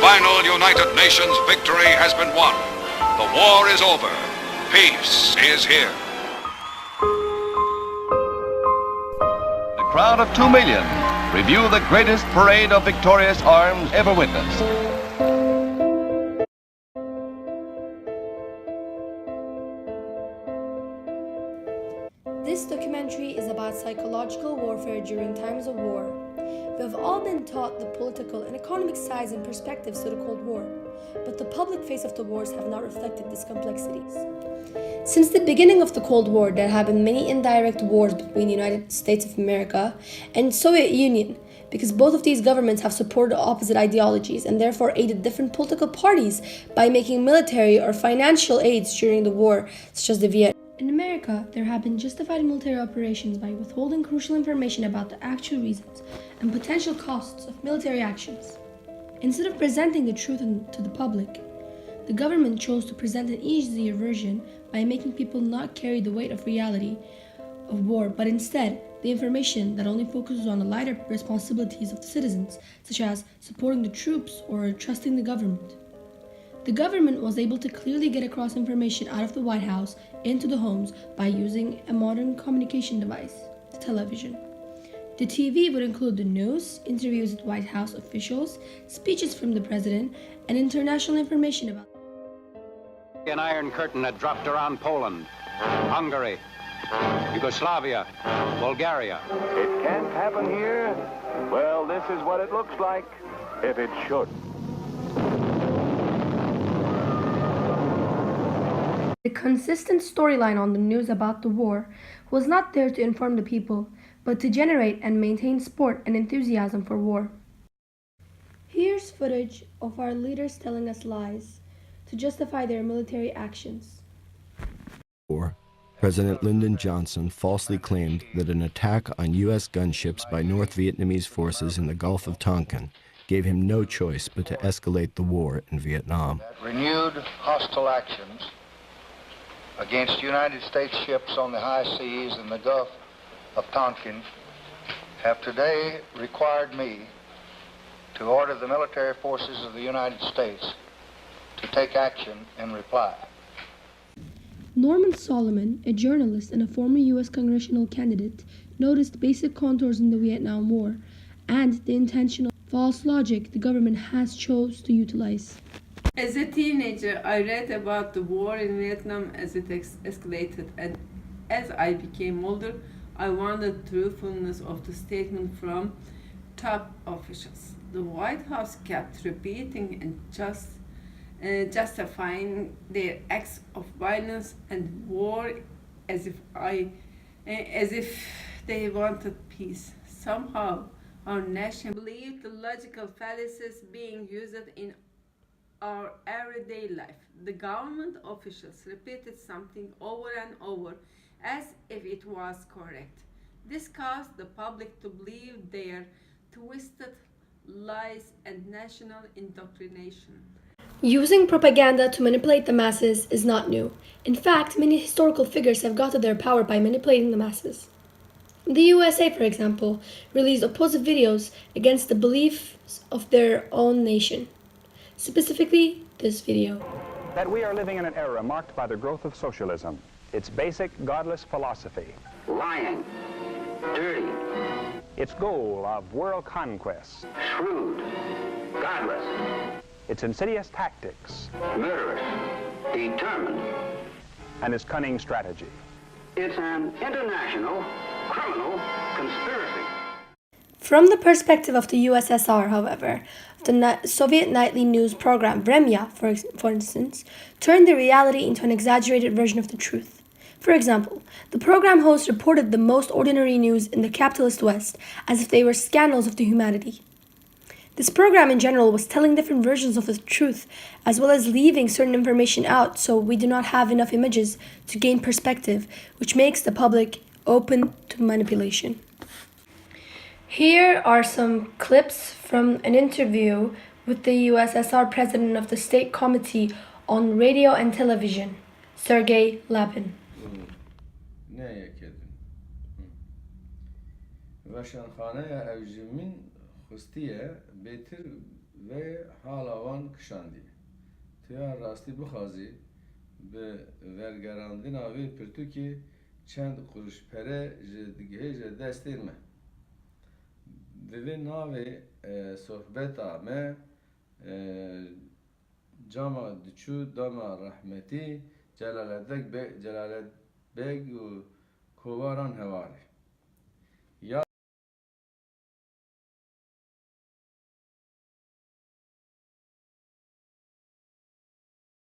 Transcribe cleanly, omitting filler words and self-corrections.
final United Nations victory has been won. The war is over. Peace is here. A crowd of 2 million review the greatest parade of victorious arms ever witnessed. This documentary is about psychological warfare during times of war. We have all been taught the political and economic sides and perspectives to the Cold War, but the public face of the wars have not reflected these complexities. Since the beginning of the Cold War, there have been many indirect wars between the United States of America and Soviet Union, because both of these governments have supported opposite ideologies and therefore aided different political parties by making military or financial aids during the war, such as the Vietnam. In America, there have been justified military operations by withholding crucial information about the actual reasons and potential costs of military actions. Instead of presenting the truth to the public, the government chose to present an easier version by making people not carry the weight of reality of war, but instead the information that only focuses on the lighter responsibilities of the citizens, such as supporting the troops or trusting the government. The government was able to clearly get across information out of the White House into the homes by using a modern communication device, the television. The TV would include the news, interviews with White House officials, speeches from the president, and international information about. An iron curtain had dropped around Poland, Hungary, Yugoslavia, Bulgaria. It can't happen here? Well, this is what it looks like if it should. The consistent storyline on the news about the war was not there to inform the people, but to generate and maintain sport and enthusiasm for war. Here's footage of our leaders telling us lies to justify their military actions. President Lyndon Johnson falsely claimed that an attack on U.S. gunships by North Vietnamese forces in the Gulf of Tonkin gave him no choice but to escalate the war in Vietnam. Renewed hostile actions against United States ships on the high seas in the Gulf of Tonkin have today required me to order the military forces of the United States to take action in reply. Norman Solomon, a journalist and a former U.S. congressional candidate, noticed basic contours in the Vietnam War and the intentional false logic the government has chose to utilize. As a teenager, I read about the war in Vietnam as it escalated, and as I became older, I wondered the truthfulness of the statement from top officials. The White House kept repeating and justifying their acts of violence and war as if they wanted peace. Somehow, our nation believed the logical fallacies being used in our everyday life. The government officials repeated something over and over as if it was correct. This caused the public to believe their twisted lies and national indoctrination. Using propaganda to manipulate the masses is not new. In fact, many historical figures have got to their power by manipulating the masses. The USA, for example, released opposite videos against the beliefs of their own nation. Specifically, this video. That we are living in an era marked by the growth of socialism, its basic godless philosophy. Lying, dirty, its goal of world conquest. shrewd, godless, Its insidious tactics. murderous, determined. And its cunning strategy. It's an international criminal conspiracy. From the perspective of the USSR, however, the Soviet nightly news program Vremya, for instance, turned the reality into an exaggerated version of the truth. For example, the program host reported the most ordinary news in the capitalist West as if they were scandals of the humanity. This program in general was telling different versions of the truth, as well as leaving certain information out, so we do not have enough images to gain perspective, which makes the public open to manipulation. Here are some clips from an interview with the USSR president of the State Committee on Radio and Television, Sergei Lapin. نه یکدن وشان خانه اوجمین خستیه بهتر ve halavan kışandiye. Tüya rastî bixwazî bi vergerandina wê pirtûkê çend quruşpere ji digihêje destên me. Bi vê navê sohbeta me cama diçû dama rahmetî Celaletbeg û kovaran hevarê.